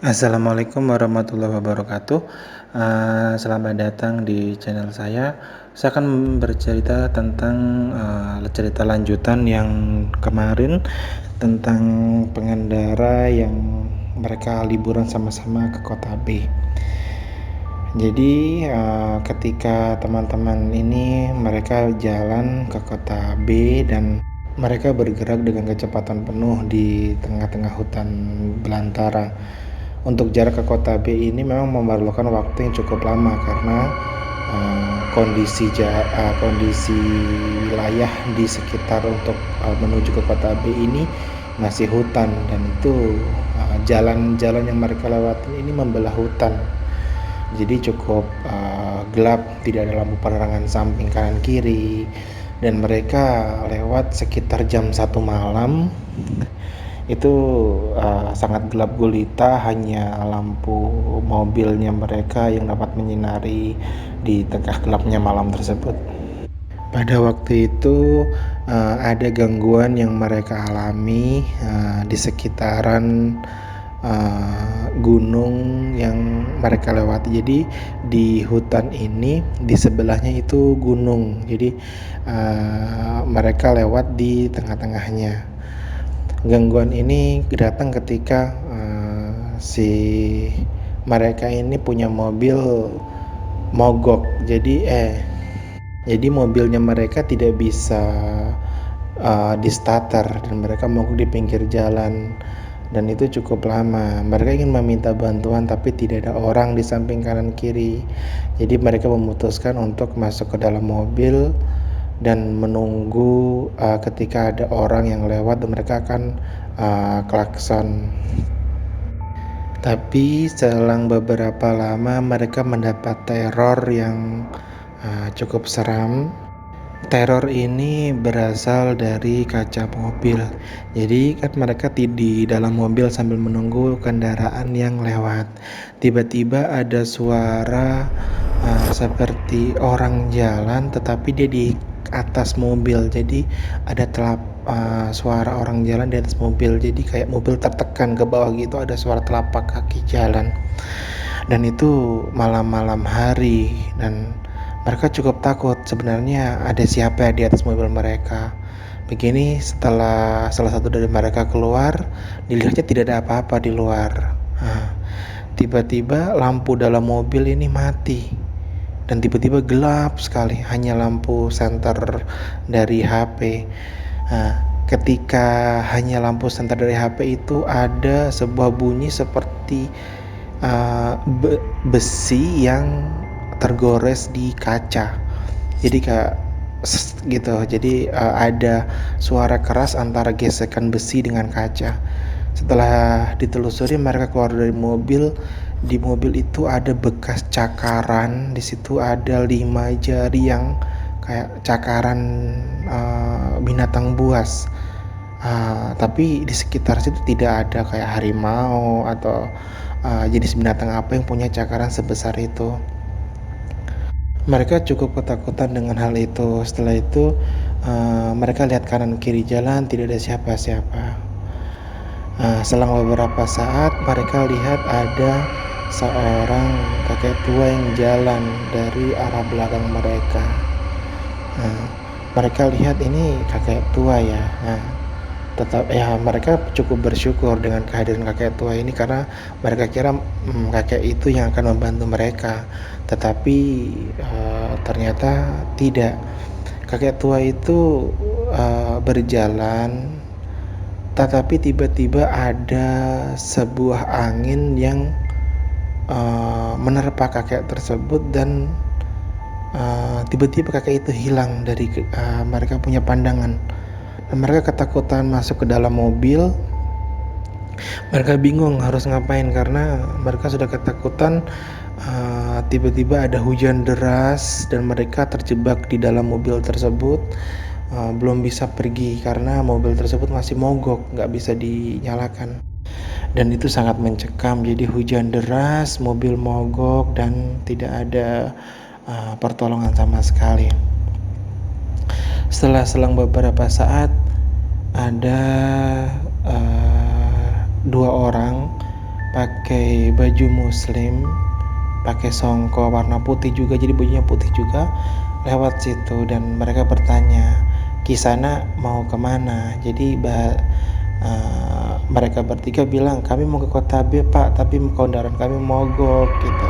Assalamualaikum warahmatullahi wabarakatuh. Selamat datang di channel saya. Saya akan bercerita tentang cerita lanjutan yang kemarin tentang pengendara yang mereka liburan sama-sama ke kota B. Jadi ketika teman-teman ini mereka jalan ke kota B dan mereka bergerak dengan kecepatan penuh di tengah-tengah hutan belantara. Untuk jarak ke kota B ini memang memerlukan waktu yang cukup lama karena kondisi wilayah di sekitar untuk menuju ke kota B ini masih hutan, dan itu jalan-jalan yang mereka lewati ini membelah hutan. Jadi cukup gelap, tidak ada lampu penerangan samping kanan kiri, dan mereka lewat sekitar jam 1 malam. Itu sangat gelap gulita, hanya lampu mobilnya mereka yang dapat menyinari di tengah gelapnya malam tersebut. Pada waktu itu ada gangguan yang mereka alami di sekitaran gunung yang mereka lewati. Jadi di hutan ini di sebelahnya itu gunung, jadi mereka lewat di tengah-tengahnya. Gangguan ini datang ketika si mereka ini punya mobil mogok. Jadi mobilnya mereka tidak bisa di starter dan mereka mogok di pinggir jalan, dan itu cukup lama. Mereka ingin meminta bantuan tapi tidak ada orang di samping kanan kiri. Jadi mereka memutuskan untuk masuk ke dalam mobil dan menunggu ketika ada orang yang lewat, dan mereka akan klakson. Tapi selang beberapa lama mereka mendapat teror yang cukup seram. Teror ini berasal dari kaca mobil. Jadi kan mereka di dalam mobil sambil menunggu kendaraan yang lewat. Tiba-tiba ada suara seperti orang jalan, tetapi dia di atas mobil. Jadi ada suara orang jalan di atas mobil. Jadi kayak mobil tertekan ke bawah gitu, ada suara telapak kaki jalan. Dan itu malam-malam hari, dan mereka cukup takut. Sebenarnya ada siapa di atas mobil mereka? Begini, setelah salah satu dari mereka keluar, dilihatnya tidak ada apa-apa di luar. Tiba-tiba lampu dalam mobil ini mati, dan tiba-tiba gelap sekali, hanya lampu senter dari HP. Ketika hanya lampu senter dari HP itu, ada sebuah bunyi seperti besi yang tergores di kaca. Jadi kayak gitu. Jadi ada suara keras antara gesekan besi dengan kaca. Setelah ditelusuri, mereka keluar dari mobil. Di mobil itu ada bekas cakaran. Di situ ada 5 jari yang kayak cakaran binatang buas. Tapi di sekitar situ tidak ada kayak harimau atau jenis binatang apa yang punya cakaran sebesar itu. Mereka cukup ketakutan dengan hal itu. Setelah itu mereka lihat kanan kiri jalan, tidak ada siapa-siapa. Selang beberapa saat mereka lihat ada seorang kakek tua yang jalan dari arah belakang mereka. Mereka lihat ini kakek tua ya. Mereka cukup bersyukur dengan kehadiran kakek tua ini, karena mereka kira kakek itu yang akan membantu mereka. Tetapi ternyata tidak. Kakek tua itu berjalan, tetapi tiba-tiba ada sebuah angin yang menerpa kakek tersebut, dan tiba-tiba kakek itu hilang dari mereka punya pandangan. Dan mereka ketakutan masuk ke dalam mobil. Mereka bingung harus ngapain karena mereka sudah ketakutan. Tiba-tiba ada hujan deras dan mereka terjebak di dalam mobil tersebut. Belum bisa pergi karena mobil tersebut masih mogok, nggak bisa dinyalakan, dan itu sangat mencekam. Jadi hujan deras, mobil mogok, dan tidak ada pertolongan sama sekali. Setelah selang beberapa saat, ada 2 orang pakai baju muslim, pakai songko warna putih juga, jadi bajunya putih juga, lewat situ dan mereka bertanya, "Kisana mau kemana?" Jadi mereka bertiga bilang, "Kami mau ke kota B, Pak, tapi kendaraan kami mogok," gitu.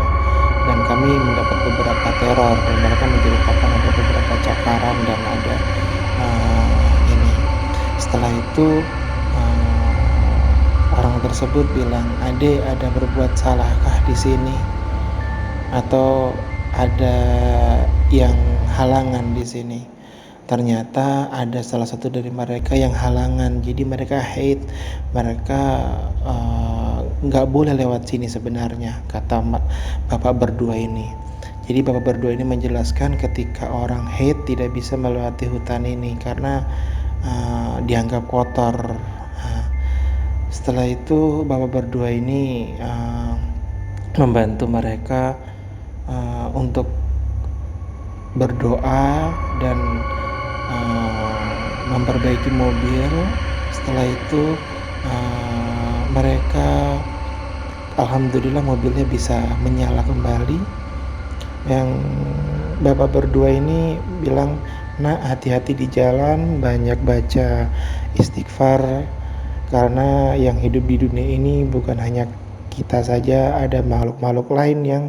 Dan kami mendapat beberapa teror dan mereka menceritakan ada beberapa cakaran dan ada ini. Setelah itu orang tersebut bilang, "Ade, ada berbuat salahkah di sini? Atau ada yang halangan di sini?" Ternyata ada salah satu dari mereka yang halangan. Jadi mereka hate, mereka nggak boleh lewat sini sebenarnya, kata bapak berdua ini. Jadi bapak berdua ini menjelaskan ketika orang hate tidak bisa melewati hutan ini karena dianggap kotor. Setelah itu bapak berdua ini membantu mereka untuk berdoa dan memperbaiki mobil. Setelah itu mereka alhamdulillah mobilnya bisa menyala kembali. Yang bapak berdua ini bilang, "Nak, hati-hati di jalan, banyak baca istighfar, karena yang hidup di dunia ini bukan hanya kita saja, ada makhluk-makhluk lain yang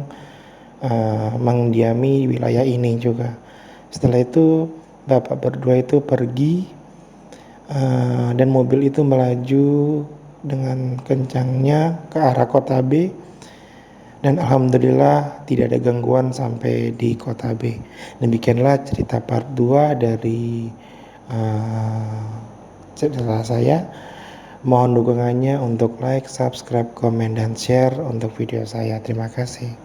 mendiami wilayah ini juga." Setelah itu bapak berdua itu pergi dan mobil itu melaju dengan kencangnya ke arah kota B dan alhamdulillah tidak ada gangguan sampai di kota B. Demikianlah cerita part 2 dari cerita saya. Mohon dukungannya untuk like, subscribe, komen, dan share untuk video saya. Terima kasih.